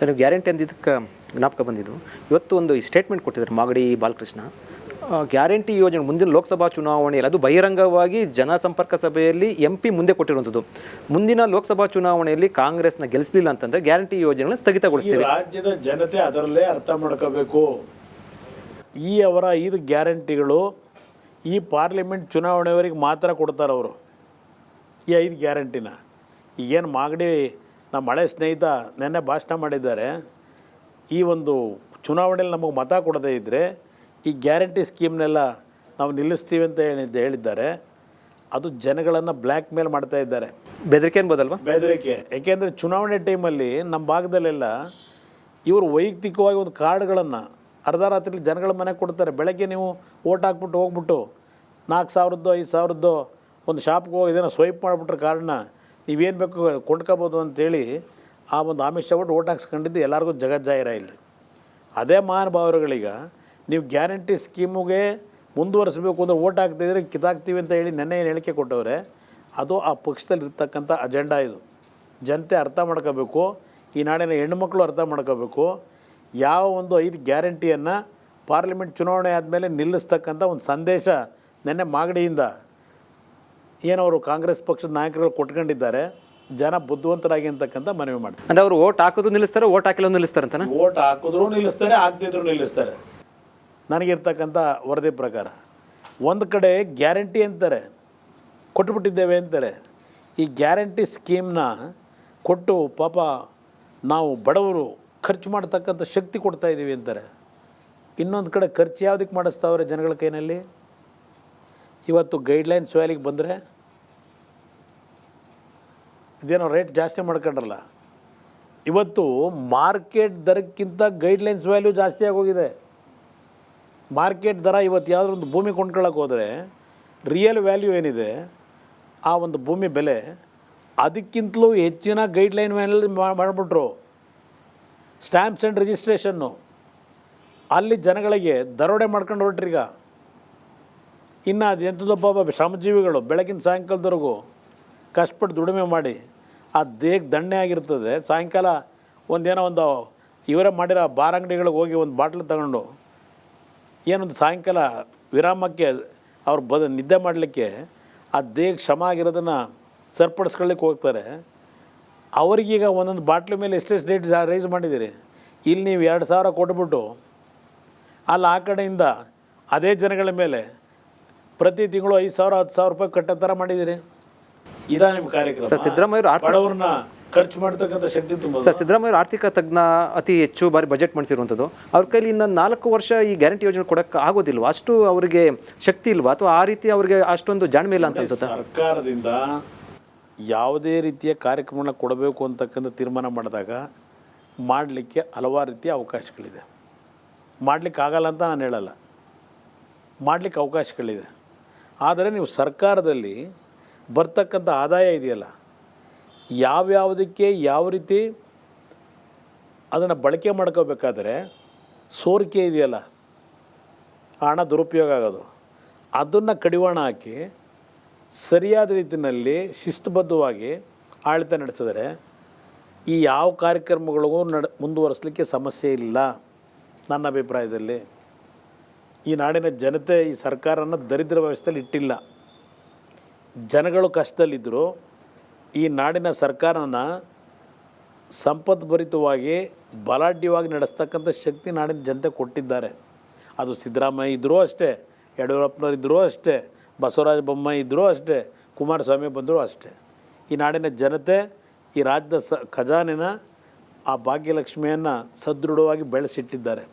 Sir, ನೀವು guarantee ಅಂದಿದ್ದಕ್ಕೆ ಜ್ಞಾಪಕ ಬಂದಿದ್ದು, ಇವತ್ತು ಒಂದು ಸ್ಟೇಟ್ಮೆಂಟ್ ಕೊಟ್ಟಿದ್ದಾರೆ ಮಾಗಡಿ ಬಾಲಕೃಷ್ಣ. ಗ್ಯಾರಂಟಿ ಯೋಜನೆ ಮುಂದಿನ ಲೋಕಸಭಾ ಚುನಾವಣೆಯಲ್ಲಿ, ಅದು ಬಹಿರಂಗವಾಗಿ ಜನಸಂಪರ್ಕ ಸಭೆಯಲ್ಲಿ MP ಮುಂದೆ ಕೊಟ್ಟಿರುವಂಥದ್ದು, ಮುಂದಿನ ಲೋಕಸಭಾ ಚುನಾವಣೆಯಲ್ಲಿ ಕಾಂಗ್ರೆಸ್ನ ಗೆಲ್ಲಿಸಲಿಲ್ಲ ಅಂತಂದರೆ ಗ್ಯಾರಂಟಿ ಯೋಜನೆಗಳನ್ನು ಸ್ಥಗಿತಗೊಳಿಸ್ತೀವಿ. ರಾಜ್ಯದ ಜನತೆ ಅದರಲ್ಲೇ ಅರ್ಥ ಮಾಡ್ಕೋಬೇಕು. ಈ ಅವರ 5 ಗ್ಯಾರಂಟಿಗಳು ಈ ಪಾರ್ಲಿಮೆಂಟ್ ಚುನಾವಣೆವರೆಗೆ ಮಾತ್ರ ಕೊಡ್ತಾರೆ ಅವರು. ಈ 5 ಗ್ಯಾರಂಟಿನ ಈಗೇನು ಮಾಗಡಿ ನಮ್ಮ ಹಳೆ ಸ್ನೇಹಿತ ನೆನ್ನೆ ಭಾಷಣ ಮಾಡಿದ್ದಾರೆ, ಈ ಒಂದು ಚುನಾವಣೆಯಲ್ಲಿ ನಮಗೆ ಮತ ಕೊಡದೇ ಇದ್ದರೆ ಈ ಗ್ಯಾರಂಟಿ ಸ್ಕೀಮ್ನೆಲ್ಲ ನಾವು ನಿಲ್ಲಿಸ್ತೀವಿ ಅಂತ ಹೇಳಿದ್ದಾರೆ. ಅದು ಜನಗಳನ್ನು ಬ್ಲ್ಯಾಕ್ ಮೇಲ್ ಮಾಡ್ತಾ ಇದ್ದಾರೆ. ಬೆದರಿಕೆ ಅನ್ಬೋದಲ್ವಾ? ಬೆದರಿಕೆ. ಯಾಕೆಂದರೆ ಚುನಾವಣೆ ಟೈಮಲ್ಲಿ ನಮ್ಮ ಭಾಗದಲ್ಲೆಲ್ಲ ಇವರು ವೈಯಕ್ತಿಕವಾಗಿ ಒಂದು ಕಾರ್ಡ್ಗಳನ್ನು ಅರ್ಧ ರಾತ್ರಿ ಜನಗಳ ಮನೆಗೆ ಕೊಡ್ತಾರೆ. ಬೆಳಗ್ಗೆ ನೀವು ಓಟ್ ಹಾಕ್ಬಿಟ್ಟು ಹೋಗ್ಬಿಟ್ಟು 4,000 5,000 ಒಂದು ಶಾಪ್ಗೆ ಹೋಗಿ ಇದನ್ನು ಸ್ವೈಪ್ ಮಾಡಿಬಿಟ್ರೆ ಕಾರ್ಡನ್ನ ನೀವೇನು ಬೇಕು ಕೊಂಡ್ಕೋಬೋದು ಅಂತೇಳಿ ಆ ಒಂದು ಆಮಿಷ ಬಿಟ್ಟು ಓಟ್ ಹಾಕ್ಸ್ಕೊಂಡಿದ್ದು ಎಲ್ಲರಿಗೂ ಜಗಜ್ಜಾಹಿರ ಇಲ್ಲಿ. ಅದೇ ಮಹಾನುಭಾವರುಗಳೀಗ ನೀವು ಗ್ಯಾರಂಟಿ ಸ್ಕೀಮಿಗೆ ಮುಂದುವರಿಸಬೇಕು ಅಂದರೆ ಓಟ್ ಹಾಕ್ತಿದ್ರೆ ಕಿತ್ತಾಕ್ತೀವಿ ಅಂತ ಹೇಳಿ ನೆನ್ನೆ ಏನು ಹೇಳಿಕೆ ಕೊಟ್ಟವ್ರೆ, ಅದು ಆ ಪಕ್ಷದಲ್ಲಿ ಇರ್ತಕ್ಕಂಥ ಅಜೆಂಡಾ. ಇದು ಜನತೆ ಅರ್ಥ ಮಾಡ್ಕೋಬೇಕು, ಈ ನಾಡಿನ ಹೆಣ್ಣುಮಕ್ಕಳು ಅರ್ಥ ಮಾಡ್ಕೋಬೇಕು. ಯಾವ ಒಂದು 5 ಗ್ಯಾರಂಟಿಯನ್ನು ಪಾರ್ಲಿಮೆಂಟ್ ಚುನಾವಣೆ ಆದಮೇಲೆ ನಿಲ್ಲಿಸ್ತಕ್ಕಂಥ ಒಂದು ಸಂದೇಶ ನೆನ್ನೆ ಮಾಗಡಿಯಿಂದ ಏನವರು ಕಾಂಗ್ರೆಸ್ ಪಕ್ಷದ ನಾಯಕರುಗಳು ಕೊಟ್ಕೊಂಡಿದ್ದಾರೆ. ಜನ ಬುದ್ಧಿವಂತರಾಗಿ ಅಂತಕ್ಕಂಥ ಮನವಿ ಮಾಡ್ತಾರೆ. ಅಂದರೆ ಅವರು ಓಟ್ ಹಾಕೋದು ನಿಲ್ಲಿಸ್ತಾರೆ, ಓಟ್ ಹಾಕಿಲ್ಲ ನಿಲ್ಲಿಸ್ತಾರೆ ಅಂತಾನೆ? ಓಟ್ ಹಾಕಿದ್ರು ನಿಲ್ಲಿಸ್ತಾರೆ, ಹಾಕ್ತಿದ್ರು ನಿಲ್ಲಿಸ್ತಾರೆ. ನನಗಿರ್ತಕ್ಕಂಥ ವರದಿ ಪ್ರಕಾರ ಒಂದು ಕಡೆ ಗ್ಯಾರಂಟಿ ಅಂತಾರೆ, ಕೊಟ್ಟುಬಿಟ್ಟಿದ್ದೇವೆ ಅಂತಾರೆ. ಈ ಗ್ಯಾರಂಟಿ ಸ್ಕೀಮ್ನ ಕೊಟ್ಟು ಪಾಪ ನಾವು ಬಡವರು ಖರ್ಚು ಮಾಡ್ತಕ್ಕಂಥ ಶಕ್ತಿ ಕೊಡ್ತಾ ಇದ್ದೀವಿ ಅಂತಾರೆ. ಇನ್ನೊಂದು ಕಡೆ ಖರ್ಚು ಯಾವುದಕ್ಕೆ ಮಾಡಿಸ್ತಾವ್ರೆ ಜನಗಳ ಕೈನಲ್ಲಿ? ಇವತ್ತು ಗೈಡ್ಲೈನ್ಸ್ ವ್ಯಾಲಿಗೆ ಬಂದರೆ ಇದೇನೋ ರೇಟ್ ಜಾಸ್ತಿ ಮಾಡ್ಕೊಂಡ್ರಲ್ಲ, ಇವತ್ತು ಮಾರ್ಕೆಟ್ ದರಕ್ಕಿಂತ ಗೈಡ್ಲೈನ್ಸ್ ವ್ಯಾಲ್ಯೂ ಜಾಸ್ತಿ ಆಗೋಗಿದೆ. ಮಾರ್ಕೆಟ್ ದರ ಇವತ್ತು ಯಾವುದೋ ಒಂದು ಭೂಮಿ ಕೊಂಡ್ಕೊಳ್ಳೋಕೆ ಹೋದರೆ ರಿಯಲ್ ವ್ಯಾಲ್ಯೂ ಏನಿದೆ ಆ ಒಂದು ಭೂಮಿ ಬೆಲೆ ಅದಕ್ಕಿಂತಲೂ ಹೆಚ್ಚಿನ ಗೈಡ್ಲೈನ್ ವ್ಯಾಲ್ಯೂ ಮಾಡಿಬಿಟ್ರು. ಸ್ಟ್ಯಾಂಪ್ಸ್ ಆ್ಯಂಡ್ ರಿಜಿಸ್ಟ್ರೇಷನ್ನು ಅಲ್ಲಿ ಜನಗಳಿಗೆ ದರೋಡೆ ಮಾಡ್ಕೊಂಡು ಹೊರಟ್ರೀಗ. ಇನ್ನು ಅದು ಎಂಥದಪ್ಪ ಶ್ರಮಜೀವಿಗಳು ಬೆಳಗಿನ ಸಾಯಂಕಾಲದವರೆಗೂ ಕಷ್ಟಪಟ್ಟು ದುಡಿಮೆ ಮಾಡಿ ಆ ದೇಹಕ್ಕೆ ದಂಡೆ ಆಗಿರ್ತದೆ. ಸಾಯಂಕಾಲ ಒಂದು ಇವರೇ ಮಾಡಿರೋ ಬಾರ್ ಅಂಗಡಿಗಳಿಗೆ ಹೋಗಿ ಒಂದು ಬಾಟ್ಲು ತಗೊಂಡು ಏನೊಂದು ಸಾಯಂಕಾಲ ವಿರಾಮಕ್ಕೆ ಅವ್ರು ನಿದ್ದೆ ಮಾಡಲಿಕ್ಕೆ ಆ ದೇಹಕ್ಕೆ ಶ್ರಮ ಆಗಿರೋದನ್ನು ಸರಿಪಡಿಸ್ಕೊಳ್ಳಿಕ್ಕೆ ಹೋಗ್ತಾರೆ. ಅವರಿಗೀಗ ಒಂದೊಂದು ಬಾಟ್ಲು ಮೇಲೆ ಎಷ್ಟೆಷ್ಟು ರೇಟ್ ರೈಸ್ ಮಾಡಿದ್ದೀರಿ. ಇಲ್ಲಿ ನೀವು 2,000 ಕೊಟ್ಬಿಟ್ಟು ಅಲ್ಲಿ ಆ ಕಡೆಯಿಂದ ಅದೇ ಜನಗಳ ಮೇಲೆ ಪ್ರತಿ ತಿಂಗಳು 5,000 10,000 ರೂಪಾಯಿ ಕಟ್ಟೋ ಥರ ಮಾಡಿದ್ದೀರಿ. ಇದಾ ನಿಮ್ಮ ಕಾರ್ಯಕ್ರಮ? ಸರ್, ಸಿದ್ದರಾಮಯ್ಯ ಬಡವ್ರನ್ನ ಖರ್ಚು ಮಾಡ್ತಕ್ಕಂಥ ಶಕ್ತಿ ತುಂಬ. ಸರ್, ಸಿದ್ದರಾಮಯ್ಯ ಆರ್ಥಿಕ ತಜ್ಞ, ಅತಿ ಹೆಚ್ಚು ಬಾರಿ ಬಜೆಟ್ ಮಾಡಿಸಿರುವಂಥದ್ದು. ಅವ್ರ ಕೈಲಿ ಇನ್ನು 4 ವರ್ಷ ಈ ಗ್ಯಾರಂಟಿ ಯೋಜನೆ ಕೊಡೋಕ್ಕೆ ಆಗೋದಿಲ್ವಾ? ಅಷ್ಟು ಅವರಿಗೆ ಶಕ್ತಿ ಇಲ್ವಾ, ಅಥವಾ ಆ ರೀತಿ ಅವರಿಗೆ ಅಷ್ಟೊಂದು ಜಾಣ್ಮೆ ಇಲ್ಲ ಅಂತ ಅನ್ಸುತ್ತೆ? ಸರ್ಕಾರದಿಂದ ಯಾವುದೇ ರೀತಿಯ ಕಾರ್ಯಕ್ರಮನ ಕೊಡಬೇಕು ಅಂತಕ್ಕಂಥ ತೀರ್ಮಾನ ಮಾಡಿದಾಗ ಮಾಡಲಿಕ್ಕೆ ಹಲವಾರು ರೀತಿಯ ಅವಕಾಶಗಳಿದೆ. ಮಾಡಲಿಕ್ಕೆ ಆಗಲ್ಲ ಅಂತ ನಾನು ಹೇಳಲ್ಲ, ಮಾಡಲಿಕ್ಕೆ ಅವಕಾಶಗಳಿದೆ. ಆದರೆ ನೀವು ಸರ್ಕಾರದಲ್ಲಿ ಬರ್ತಕ್ಕಂಥ ಆದಾಯ ಇದೆಯಲ್ಲ, ಯಾವ್ಯಾವುದಕ್ಕೆ ಯಾವ ರೀತಿ ಅದನ್ನು ಬಳಕೆ ಮಾಡ್ಕೋಬೇಕಾದ್ರೆ ಸೋರಿಕೆ ಇದೆಯಲ್ಲ, ಹಣ ದುರುಪಯೋಗ ಆಗೋದು, ಅದನ್ನು ಕಡಿವಾಣ ಹಾಕಿ ಸರಿಯಾದ ರೀತಿಯಲ್ಲಿ ಶಿಸ್ತುಬದ್ಧವಾಗಿ ಆಡಳಿತ ನಡೆಸಿದರೆ ಈ ಯಾವ ಕಾರ್ಯಕ್ರಮಗಳಿಗೂ ಮುಂದುವರಿಸಲಿಕ್ಕೆ ಸಮಸ್ಯೆ ಇಲ್ಲ ನನ್ನ ಅಭಿಪ್ರಾಯದಲ್ಲಿ. ಈ ನಾಡಿನ ಜನತೆ ಈ ಸರ್ಕಾರನ ದರಿದ್ರ ವ್ಯವಸ್ಥೆಯಲ್ಲಿ ಇಟ್ಟಿಲ್ಲ. ಜನಗಳು ಕಷ್ಟದಲ್ಲಿದ್ದರು. ಈ ನಾಡಿನ ಸರ್ಕಾರನ ಸಂಪದ್ಭರಿತವಾಗಿ ಬಲಾಢ್ಯವಾಗಿ ನಡೆಸ್ತಕ್ಕಂಥ ಶಕ್ತಿ ನಾಡಿನ ಜನತೆ ಕೊಟ್ಟಿದ್ದಾರೆ. ಅದು ಸಿದ್ದರಾಮಯ್ಯ ಇದ್ದರೂ ಅಷ್ಟೇ, ಯಡಿಯೂರಪ್ಪನವ್ರು ಇದ್ದರೂ ಅಷ್ಟೇ, ಬಸವರಾಜ ಬೊಮ್ಮಾಯಿ ಇದ್ದರೂ ಅಷ್ಟೇ, ಕುಮಾರಸ್ವಾಮಿ ಬಂದರೂ ಅಷ್ಟೇ. ಈ ನಾಡಿನ ಜನತೆ ಈ ರಾಜ್ಯದ ಖಜಾನೆನ ಆ ಭಾಗ್ಯಲಕ್ಷ್ಮಿಯನ್ನು ಸದೃಢವಾಗಿ ಬೆಳೆಸಿಟ್ಟಿದ್ದಾರೆ.